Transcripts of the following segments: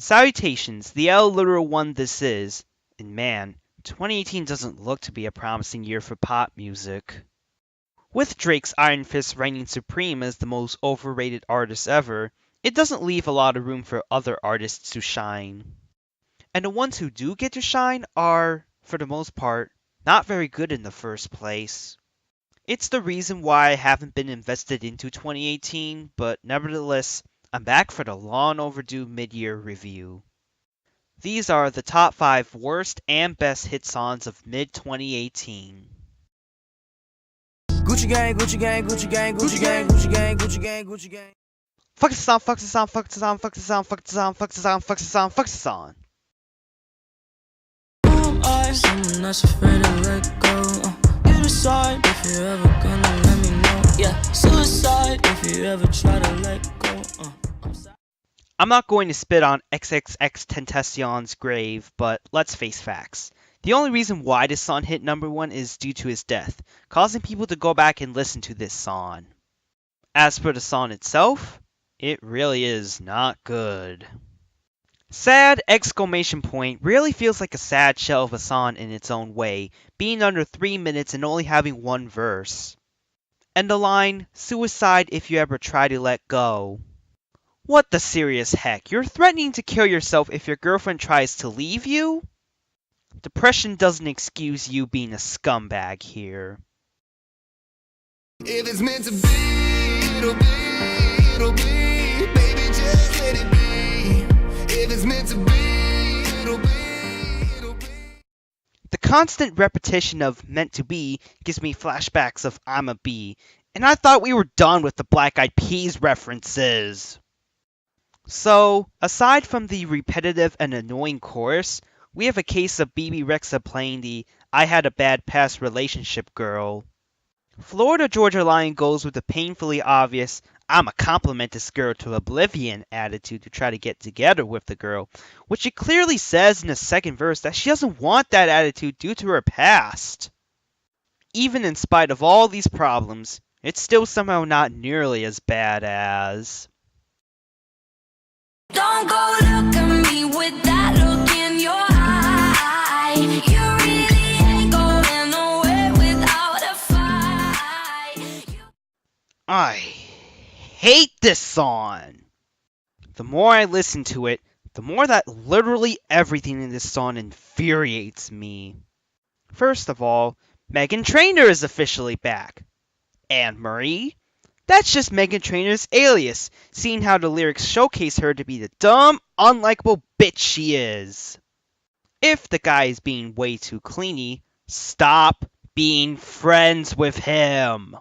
Salutations, the L-literal One this is, and man, 2018 doesn't look to be a promising year for pop music. With Drake's Iron Fist reigning supreme as the most overrated artist ever, it doesn't leave a lot of room for other artists to shine. And the ones who do get to shine are, for the most part, not very good in the first place. It's the reason why I haven't been invested into 2018, but nevertheless, I'm back for the long overdue mid-year review. These are the top 5 worst and best hit songs of mid-2018. Gucci gang, Gucci gang, Gucci gang, Gucci gang, Gucci gang, Gucci gang, Gucci gang. Fuck the song, fuck the song, fuck the song, fuck the song, fuck the song, fuck the song, fuck the song, fuck the song. Someone that's afraid to let go. You decide if you're ever gonna let me know. Yeah, suicide if you ever try to let go. I'm not going to spit on XXXTentacion's grave, but let's face facts. The only reason why this song hit number 1 is due to his death, causing people to go back and listen to this song. As for the song itself, it really is not good. Sad! Really feels like a sad shell of a song in its own way, being under 3 minutes and only having 1 verse. And the line, suicide if you ever try to let go. What the serious heck? You're threatening to kill yourself if your girlfriend tries to leave you? Depression doesn't excuse you being a scumbag here. If it's meant to be, it'll be, it'll be. Baby, just let it be. If it's meant to be, it'll be, it'll be. The constant repetition of meant to be gives me flashbacks of I'm a Bee, and I thought we were done with the Black Eyed Peas references. So, aside from the repetitive and annoying chorus, we have a case of BB Rexa playing the I had a bad past relationship girl. Florida Georgia Line goes with the painfully obvious I'ma compliment this girl to oblivion attitude to try to get together with the girl, which it clearly says in the second verse that she doesn't want that attitude due to her past. Even in spite of all these problems, it's still somehow not nearly as bad as... Don't go look at me with that look in your eye. You really ain't going nowhere without a fight. I hate this song! The more I listen to it, the more that literally everything in this song infuriates me. First of all, Meghan Trainor is officially back. Anne Marie? That's just Meghan Trainor's alias, seeing how the lyrics showcase her to be the dumb, unlikable bitch she is. If the guy is being way too cleany, stop being friends with him.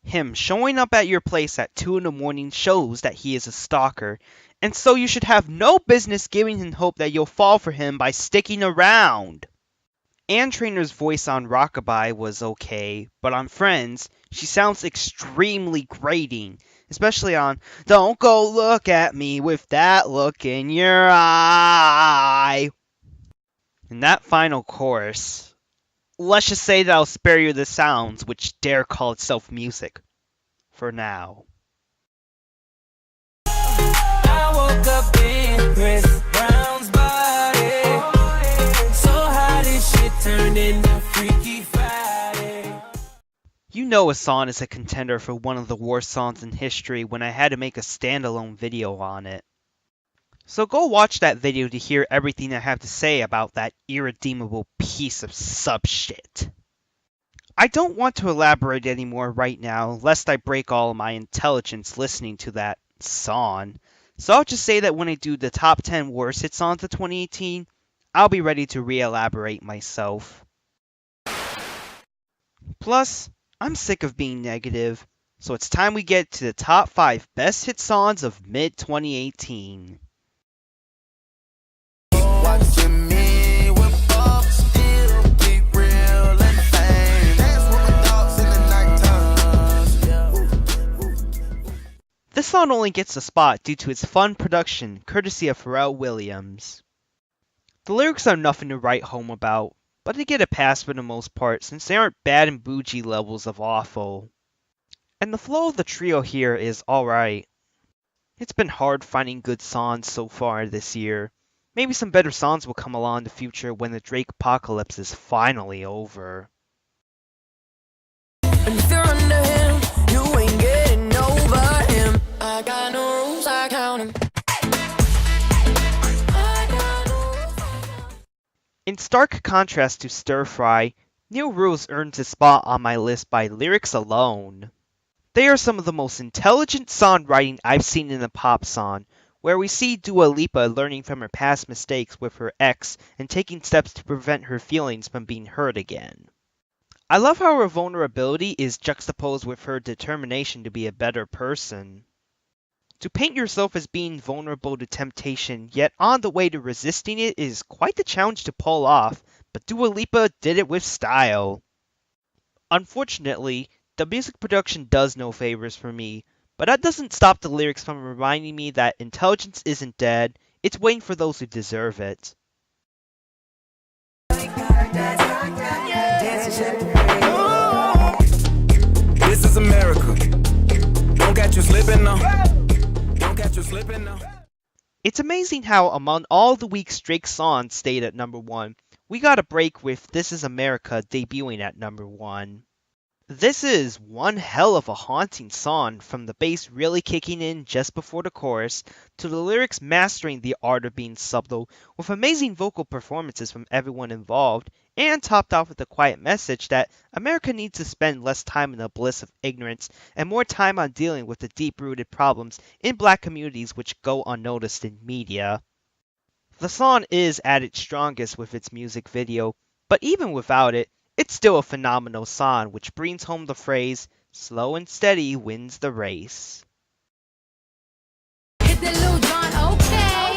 Him showing up at your place at 2 in the morning shows that he is a stalker, and so you should have no business giving him hope that you'll fall for him by sticking around. Anne Trainor's voice on Rockabye was okay, but on Friends, she sounds extremely grating, especially on Don't Go Look at Me with That Look in Your Eye. In that final chorus, let's just say that I'll spare you the sounds which dare call itself music. For now. I woke up in Chris Brown's body. So how this shit turned into Freaky Friday. You know a song is a contender for one of the worst songs in history when I had to make a standalone video on it. So go watch that video to hear everything I have to say about that irredeemable piece of sub-shit. I don't want to elaborate anymore right now, lest I break all of my intelligence listening to that song. So I'll just say that when I do the top 10 worst hit songs of 2018, I'll be ready to re-elaborate myself. Plus, I'm sick of being negative, so it's time we get to the top 5 best hit songs of mid-2018. Watching me whip up, still keep real and fame. Dance with my dogs in the nighttime. This song only gets a spot due to its fun production, courtesy of Pharrell Williams. The lyrics are nothing to write home about, but they get a pass for the most part since they aren't bad and bougie levels of awful. And the flow of the trio here is alright. It's been hard finding good songs so far this year. Maybe some better songs will come along in the future when the Drake apocalypse is finally over. And if you're under him, you ain't getting over him. I got no rules, I count 'em. I got no rules, I count 'em. In stark contrast to Stir Fry, New Rules earns a spot on my list by lyrics alone. They are some of the most intelligent songwriting I've seen in a pop song, where we see Dua Lipa learning from her past mistakes with her ex and taking steps to prevent her feelings from being hurt again. I love how her vulnerability is juxtaposed with her determination to be a better person. To paint yourself as being vulnerable to temptation, yet on the way to resisting it is quite the challenge to pull off, but Dua Lipa did it with style. Unfortunately, the music production does no favors for me, but that doesn't stop the lyrics from reminding me that intelligence isn't dead, it's waiting for those who deserve it. This is America. Don't catch you slipping now. Don't catch you slipping now. It's amazing how, among all the week's Drake songs stayed at number 1, we got a break with This Is America debuting at number 1. This is one hell of a haunting song, from the bass really kicking in just before the chorus, to the lyrics mastering the art of being subtle, with amazing vocal performances from everyone involved, and topped off with a quiet message that America needs to spend less time in the bliss of ignorance and more time on dealing with the deep-rooted problems in black communities which go unnoticed in media. The song is at its strongest with its music video, but even without it, it's still a phenomenal song which brings home the phrase, slow and steady wins the race. Hit that Lil Jon, okay.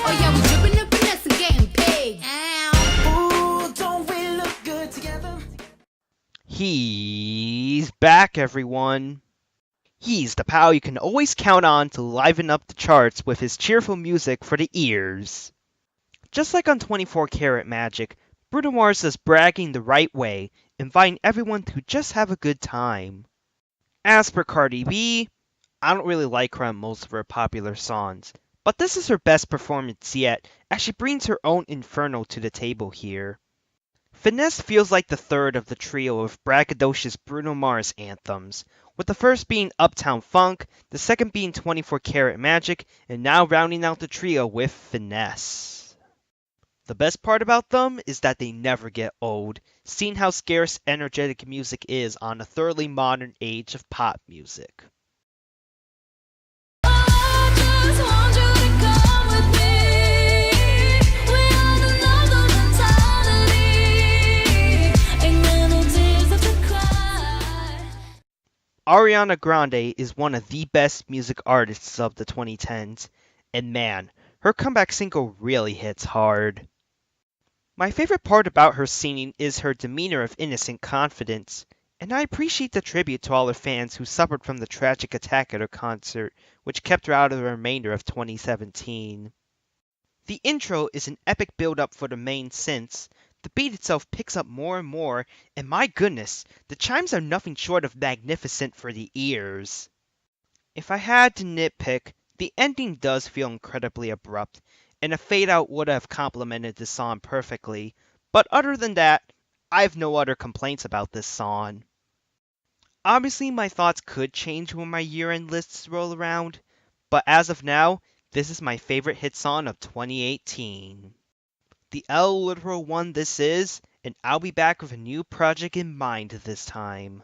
Oh yeah, we dripping the finesse and getting paid. Ow. Ooh, don't we look good together? He's back, everyone. He's the pal you can always count on to liven up the charts with his cheerful music for the ears. Just like on 24 Karat Magic, Bruno Mars is bragging the right way, inviting everyone to just have a good time. As for Cardi B, I don't really like her on most of her popular songs, but this is her best performance yet, as she brings her own inferno to the table here. Finesse feels like the third of the trio of braggadocious Bruno Mars anthems, with the first being Uptown Funk, the second being 24 Karat Magic, and now rounding out the trio with Finesse. The best part about them is that they never get old, seeing how scarce energetic music is on a thoroughly modern age of pop music. I just want you to come with me. We have another mentality. Ain't got no tears left to cry. Ariana Grande is one of the best music artists of the 2010s, and man, her comeback single really hits hard. My favorite part about her singing is her demeanor of innocent confidence, and I appreciate the tribute to all her fans who suffered from the tragic attack at her concert, which kept her out of the remainder of 2017. The intro is an epic build-up for the main synths, the beat itself picks up more and more, and my goodness, the chimes are nothing short of magnificent for the ears. If I had to nitpick, the ending does feel incredibly abrupt, and a fade-out would have complemented the song perfectly, but other than that, I have no other complaints about this song. Obviously, my thoughts could change when my year-end lists roll around, but as of now, this is my favorite hit song of 2018. The L-iteral One this is, and I'll be back with a new project in mind this time.